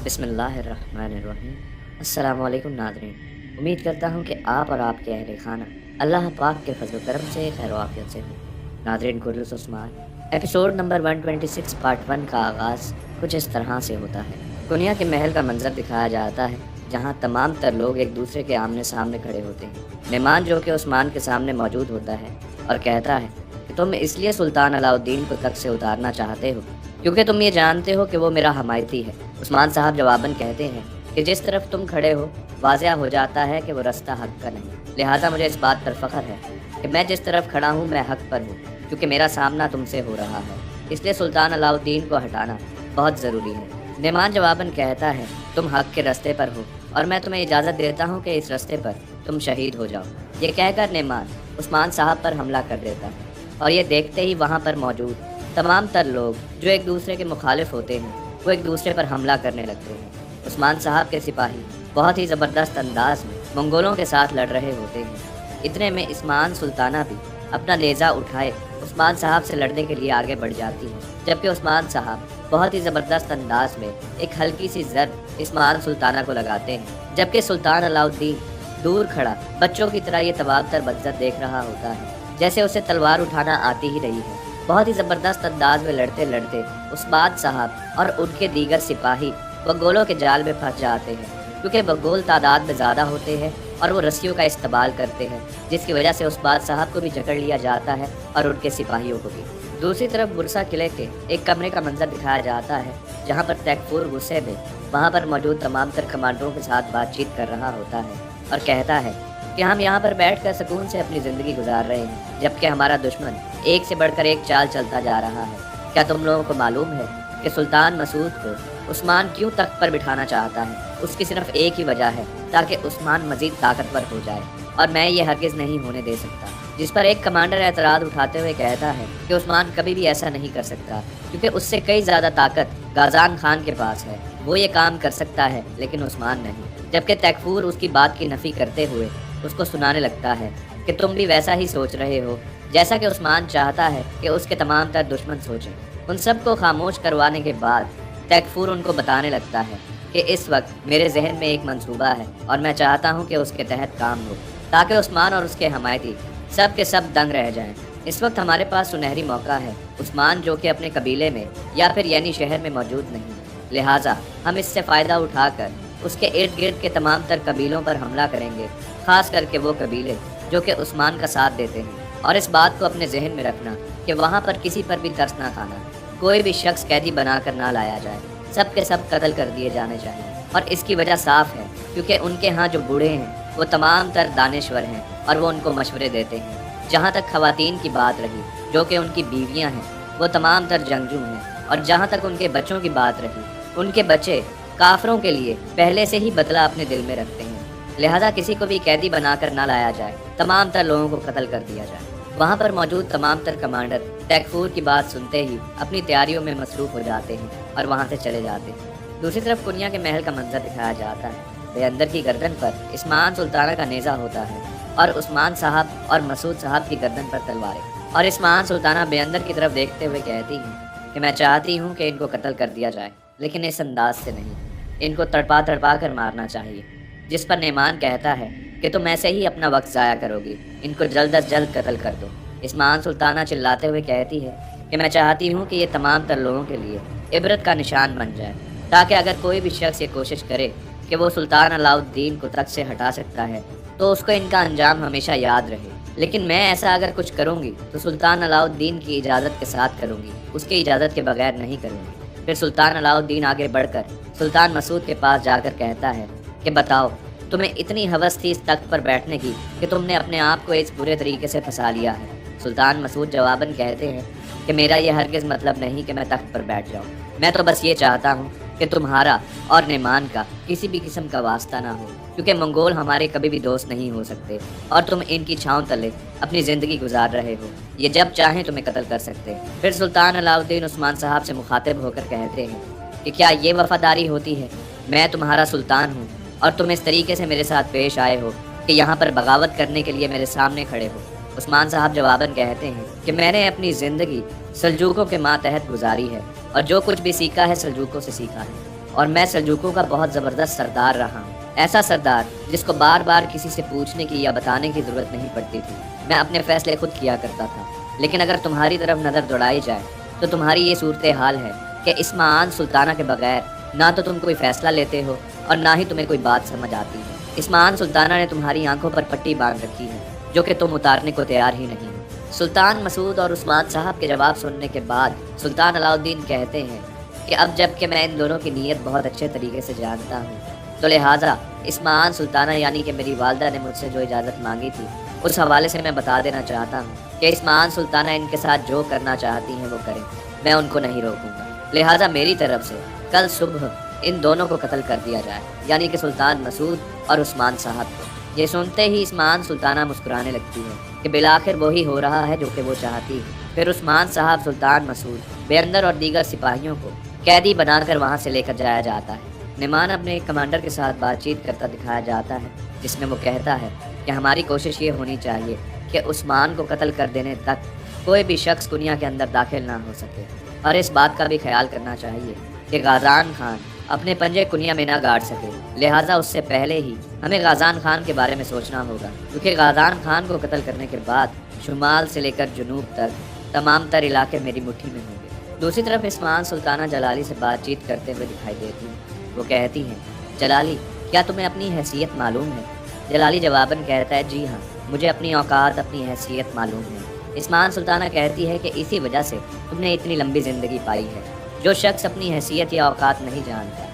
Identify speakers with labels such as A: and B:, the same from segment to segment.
A: بسم اللہ الرحمن الرحیم۔ السلام علیکم ناظرین، امید کرتا ہوں کہ آپ اور آپ کے اہل خانہ اللہ پاک کے فضل و کرم سے خیر و عافیت سے ہوں۔ ناظرین، کورلس عثمان ایپیسوڈ نمبر 126 پارٹ 1 کا آغاز کچھ اس طرح سے ہوتا ہے۔ کنیا کے محل کا منظر دکھایا جاتا ہے جہاں تمام تر لوگ ایک دوسرے کے آمنے سامنے کھڑے ہوتے ہیں۔ مہمان جو کہ عثمان کے سامنے موجود ہوتا ہے اور کہتا ہے کہ تم اس لیے سلطان علاء الدین کو تخت سے اتارنا چاہتے ہو کیونکہ تم یہ جانتے ہو کہ وہ میرا حمایتی ہے۔ عثمان صاحب جواباً کہتے ہیں کہ جس طرف تم کھڑے ہو واضح ہو جاتا ہے کہ وہ رستہ حق کا نہیں، لہٰذا مجھے اس بات پر فخر ہے کہ میں جس طرف کھڑا ہوں میں حق پر ہوں، کیونکہ میرا سامنا تم سے ہو رہا ہے، اس لیے سلطان علاء الدین کو ہٹانا بہت ضروری ہے۔ نعمان جواباً کہتا ہے تم حق کے رستے پر ہو اور میں تمہیں اجازت دیتا ہوں کہ اس رستے پر تم شہید ہو جاؤ۔ یہ کہہ کر نعمان عثمان صاحب پر حملہ کر دیتا ہے اور یہ دیکھتے ہی وہاں پر موجود تمام تر لوگ جو ایک دوسرے کے مخالف ہوتے ہیں وہ ایک دوسرے پر حملہ کرنے لگتے ہیں۔ عثمان صاحب کے سپاہی بہت ہی زبردست انداز میں منگولوں کے ساتھ لڑ رہے ہوتے ہیں۔ اتنے میں عثمان سلطانہ بھی اپنا نیزہ اٹھائے عثمان صاحب سے لڑنے کے لیے آگے بڑھ جاتی ہے، جبکہ عثمان صاحب بہت ہی زبردست انداز میں ایک ہلکی سی ضرب عثمان سلطانہ کو لگاتے ہیں، جبکہ سلطان علاء الدین دور کھڑا بچوں کی طرح یہ تبابتر منظر دیکھ رہا ہوتا ہے، جیسے اسے تلوار اٹھانا آتی ہی رہی ہے۔ بہت ہی زبردست انداز میں لڑتے لڑتے عثمان صاحب اور ان کے دیگر سپاہی بگولوں کے جال میں پھنس جاتے ہیں، کیونکہ بگول تعداد میں زیادہ ہوتے ہیں اور وہ رسیوں کا استعمال کرتے ہیں، جس کی وجہ سے عثمان صاحب کو بھی جکڑ لیا جاتا ہے اور ان کے سپاہیوں کو بھی۔ دوسری طرف برسا قلعے کے ایک کمرے کا منظر دکھایا جاتا ہے جہاں پر تیکفور غصے میں وہاں پر موجود تمام تر کمانڈروں کے ساتھ بات چیت کر رہا ہوتا ہے اور کہتا ہے کہ ہم یہاں پر بیٹھ کر سکون سے اپنی زندگی گزار رہے ہیں، جبکہ ہمارا دشمن ایک سے بڑھ کر ایک چال چلتا جا رہا ہے۔ کیا تم لوگوں کو معلوم ہے کہ سلطان مسعود کو عثمان کیوں تخت پر بٹھانا چاہتا ہے؟ اس کی صرف ایک ہی وجہ ہے، تاکہ عثمان مزید طاقتور ہو جائے، اور میں یہ ہرگز نہیں ہونے دے سکتا۔ جس پر ایک کمانڈر اعتراض اٹھاتے ہوئے کہتا ہے کہ عثمان کبھی بھی ایسا نہیں کر سکتا، کیونکہ اس سے کئی زیادہ طاقت غازان خان کے پاس ہے، وہ یہ کام کر سکتا ہے لیکن عثمان نہیں۔ جبکہ تیکفور اس کی بات کی نفی کرتے ہوئے اس کو سنانے لگتا ہے کہ تم بھی ویسا ہی سوچ رہے ہو جیسا کہ عثمان چاہتا ہے کہ اس کے تمام تر دشمن سوچیں۔ ان سب کو خاموش کروانے کے بعد تیکفور ان کو بتانے لگتا ہے کہ اس وقت میرے ذہن میں ایک منصوبہ ہے اور میں چاہتا ہوں کہ اس کے تحت کام ہو، تاکہ عثمان اور اس کے حمایتی سب کے سب دنگ رہ جائیں۔ اس وقت ہمارے پاس سنہری موقع ہے، عثمان جو کہ اپنے قبیلے میں یا پھر یعنی شہر میں موجود نہیں، لہٰذا ہم اس سے فائدہ اٹھا کر اس کے ارد گرد کے تمام تر قبیلوں پر حملہ کریں گے، خاص کر کے وہ قبیلے جو کہ عثمان کا ساتھ دیتے ہیں۔ اور اس بات کو اپنے ذہن میں رکھنا کہ وہاں پر کسی پر بھی ترس نہ کھانا، کوئی بھی شخص قیدی بنا کر نہ لایا جائے، سب کے سب قتل کر دیے جانے چاہیے۔ اور اس کی وجہ صاف ہے کیونکہ ان کے ہاں جو بوڑھے ہیں وہ تمام تر دانشور ہیں اور وہ ان کو مشورے دیتے ہیں۔ جہاں تک خواتین کی بات رہی جو کہ ان کی بیویاں ہیں، وہ تمام تر جنگجو ہیں، اور جہاں تک ان کے بچوں کی بات رہی، ان کے بچے کافروں کے لیے پہلے سے ہی بدلہ اپنے دل میں رکھتے ہیں، لہذا کسی کو بھی قیدی بنا کر نہ لایا جائے، تمام تر لوگوں کو قتل کر دیا جائے۔ وہاں پر موجود تمام تر کمانڈر تیکفور کی بات سنتے ہی اپنی تیاریوں میں مصروف ہو جاتے ہیں اور وہاں سے چلے جاتے ہیں۔ دوسری طرف کنیا کے محل کا منظر دکھایا جاتا ہے۔ بیندر کی گردن پر عثمان سلطانہ کا نیزہ ہوتا ہے اور عثمان صاحب اور مسعود صاحب کی گردن پر تلواریں، اور عثمان سلطانہ بیندر کی طرف دیکھتے ہوئے کہتی ہیں کہ میں چاہتی ہوں کہ ان کو قتل کر دیا جائے، لیکن اس انداز سے نہیں، ان کو تڑپا تڑپا کر مارنا چاہیے۔ جس پر نعمان کہتا ہے کہ تم ایسے ہی اپنا وقت ضائع کرو گی، ان کو جلد از جلد قتل کر دو۔ عثمان سلطانہ چلاتے ہوئے کہتی ہے کہ میں چاہتی ہوں کہ یہ تمام تر لوگوں کے لیے عبرت کا نشان بن جائے، تاکہ اگر کوئی بھی شخص یہ کوشش کرے کہ وہ سلطان علاء الدین کو تخت سے ہٹا سکتا ہے تو اس کو ان کا انجام ہمیشہ یاد رہے۔ لیکن میں ایسا اگر کچھ کروں گی تو سلطان علاء الدین کی اجازت کے ساتھ کروں گی، اس کی اجازت کے بغیر نہیں کروں گی۔ پھر سلطان علاء الدین آگے بڑھ کر سلطان مسعود کے پاس جا کر کہتا ہے کہ بتاؤ، تمہیں اتنی ہوس تھی اس تخت پر بیٹھنے کی کہ تم نے اپنے آپ کو اس برے طریقے سے پھنسا لیا ہے۔ سلطان مسعود جواباً کہتے ہیں کہ میرا یہ ہرگز مطلب نہیں کہ میں تخت پر بیٹھ جاؤں، میں تو بس یہ چاہتا ہوں کہ تمہارا اور نعمان کا کسی بھی قسم کا واسطہ نہ ہو، کیونکہ منگول ہمارے کبھی بھی دوست نہیں ہو سکتے اور تم ان کی چھاؤں تلے اپنی زندگی گزار رہے ہو، یہ جب چاہیں تمہیں قتل کر سکتے۔ پھر سلطان علاء الدین عثمان صاحب سے مخاطب ہو کر کہتے ہیں کہ کیا یہ وفاداری ہوتی ہے؟ میں تمہارا سلطان ہوں اور تم اس طریقے سے میرے ساتھ پیش آئے ہو کہ یہاں پر بغاوت کرنے کے لیے میرے سامنے کھڑے ہو۔ عثمان صاحب جواباً کہتے ہیں کہ میں نے اپنی زندگی سلجوقوں کے ماتحت گزاری ہے اور جو کچھ بھی سیکھا ہے سلجوقوں سے سیکھا ہے۔ اور میں سلجوقوں کا بہت زبردست سردار رہا ہوں، ایسا سردار جس کو بار بار کسی سے پوچھنے کی یا بتانے کی ضرورت نہیں پڑتی تھی۔ میں اپنے فیصلے خود کیا کرتا تھا، لیکن اگر تمہاری طرف نظر دوڑائی جائے تو تمہاری یہ صورتحال ہے کہ اسمعان سلطانہ کے بغیر نہ تو تم کوئی فیصلہ لیتے ہو اور نہ ہی تمہیں کوئی بات سمجھ آتی ہے۔ اسمعان سلطانہ نے تمہاری آنکھوں پر پٹی باندھ رکھی ہے جو کہ تم اتارنے کو تیار ہی نہیں ہو۔ سلطان مسعود اور عثمان صاحب کے جواب سننے کے بعد سلطان علاء الدین کہتے ہیں کہ اب جب کہ میں ان دونوں کی نیت بہت اچھے طریقے سے جانتا ہوں تو لہٰذا اسمعان سلطانہ یعنی کہ میری والدہ نے مجھ سے جو اجازت مانگی تھی اس حوالے سے میں بتا دینا چاہتا ہوں کہ اسمعان سلطانہ ان کے ساتھ جو کرنا چاہتی ہیں وہ کریں، میں ان کو نہیں روکوں گا۔ لہٰذا میری طرف سے کل صبح ان دونوں کو قتل کر دیا جائے، یعنی کہ سلطان مسعود اور عثمان صاحب کو۔ یہ سنتے ہی اسمعان سلطانہ مسکرانے لگتی ہے کہ بالآخر وہی ہو رہا ہے جو کہ وہ چاہتی ہے۔ پھر عثمان صاحب، سلطان مسعود، بیندر اور دیگر سپاہیوں کو قیدی بنا کر وہاں سے لے کر جایا جاتا ہے۔ نعمان اپنے ایک کمانڈر کے ساتھ بات چیت کرتا دکھایا جاتا ہے جس میں وہ کہتا ہے کہ ہماری کوشش یہ ہونی چاہیے کہ عثمان کو قتل کر دینے تک کوئی بھی شخص دنیا کے اندر داخل نہ ہو سکے، اور اس بات کا بھی خیال کرنا چاہیے کہ غازان خان اپنے پنجے کنیا میں نہ گاڑ سکے۔ لہٰذا اس سے پہلے ہی ہمیں غازان خان کے بارے میں سوچنا ہوگا، کیونکہ غازان خان کو قتل کرنے کے بعد شمال سے لے کر جنوب تک تمام تر علاقے میری مٹھی میں ہوں گے۔ دوسری طرف اسمعان سلطانہ جلالی سے بات چیت کرتے ہوئے دکھائی دیتی ہیں۔ وہ کہتی ہیں، جلالی کیا تمہیں اپنی حیثیت معلوم ہے؟ جلالی جواباً کہتا ہے، جی ہاں، مجھے اپنی اوقات، اپنی حیثیت معلوم ہے۔ اسمعان سلطانہ کہتی ہے کہ اسی وجہ سے تم نے اتنی لمبی زندگی پائی ہے۔ جو شخص اپنی حیثیت یا اوقات نہیں جانتا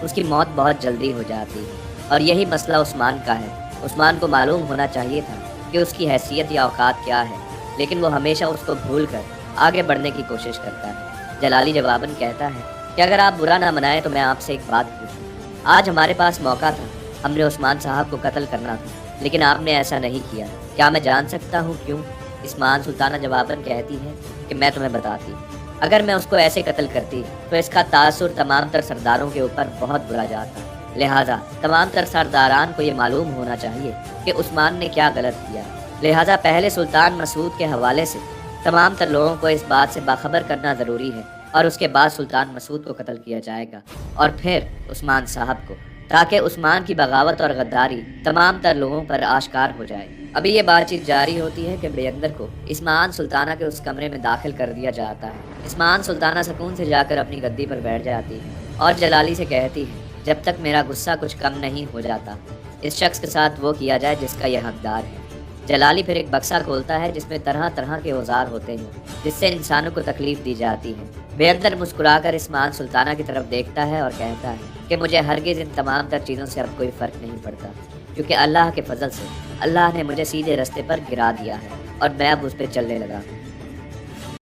A: اس کی موت بہت جلدی ہو جاتی ہے، اور یہی مسئلہ عثمان کا ہے۔ عثمان کو معلوم ہونا چاہیے تھا کہ اس کی حیثیت یا اوقات کیا ہے، لیکن وہ ہمیشہ اس کو بھول کر آگے بڑھنے کی کوشش کرتا ہے۔ جلالی جواباً کہتا ہے کہ اگر آپ برا نہ منائیں تو میں آپ سے ایک بات پوچھوں۔ آج ہمارے پاس موقع تھا، ہم نے عثمان صاحب کو قتل کرنا تھا، لیکن آپ نے ایسا نہیں کیا۔ کیا میں جان سکتا ہوں کیوں؟ اسمعان سلطانہ جواباً کہتی ہے کہ میں تمہیں بتاتی، اگر میں اس کو ایسے قتل کرتی تو اس کا تاثر تمام تر سرداروں کے اوپر بہت برا جاتا۔ لہٰذا تمام تر سرداران کو یہ معلوم ہونا چاہیے کہ عثمان نے کیا غلط کیا۔ لہٰذا پہلے سلطان مسعود کے حوالے سے تمام تر لوگوں کو اس بات سے باخبر کرنا ضروری ہے، اور اس کے بعد سلطان مسعود کو قتل کیا جائے گا، اور پھر عثمان صاحب کو، تاکہ عثمان کی بغاوت اور غداری تمام تر لوگوں پر آشکار ہو جائے۔ ابھی یہ بات چیت جاری ہوتی ہے کہ بیندر کو اسمعان سلطانہ کے اس کمرے میں داخل کر دیا جاتا ہے۔ اسمعان سلطانہ سکون سے جا کر اپنی گدی پر بیٹھ جاتی ہے اور جلالی سے کہتی ہے، جب تک میرا غصہ کچھ کم نہیں ہو جاتا اس شخص کے ساتھ وہ کیا جائے جس کا یہ حقدار ہے۔ جلالی پھر ایک بکسا کھولتا ہے جس میں طرح طرح کے اوزار ہوتے ہیں جس سے انسانوں کو تکلیف دی جاتی ہے۔ بیندر مسکرا کر اسمعان سلطانہ کی طرف دیکھتا ہے اور کہتا ہے کہ مجھے ہرگز ان تمام تر چیزوں سے اب کوئی فرق نہیں پڑتا، کیونکہ اللہ کے فضل سے اللہ نے مجھے سیدھے رستے پر گرا دیا ہے اور میں اب اس پہ چلنے لگا۔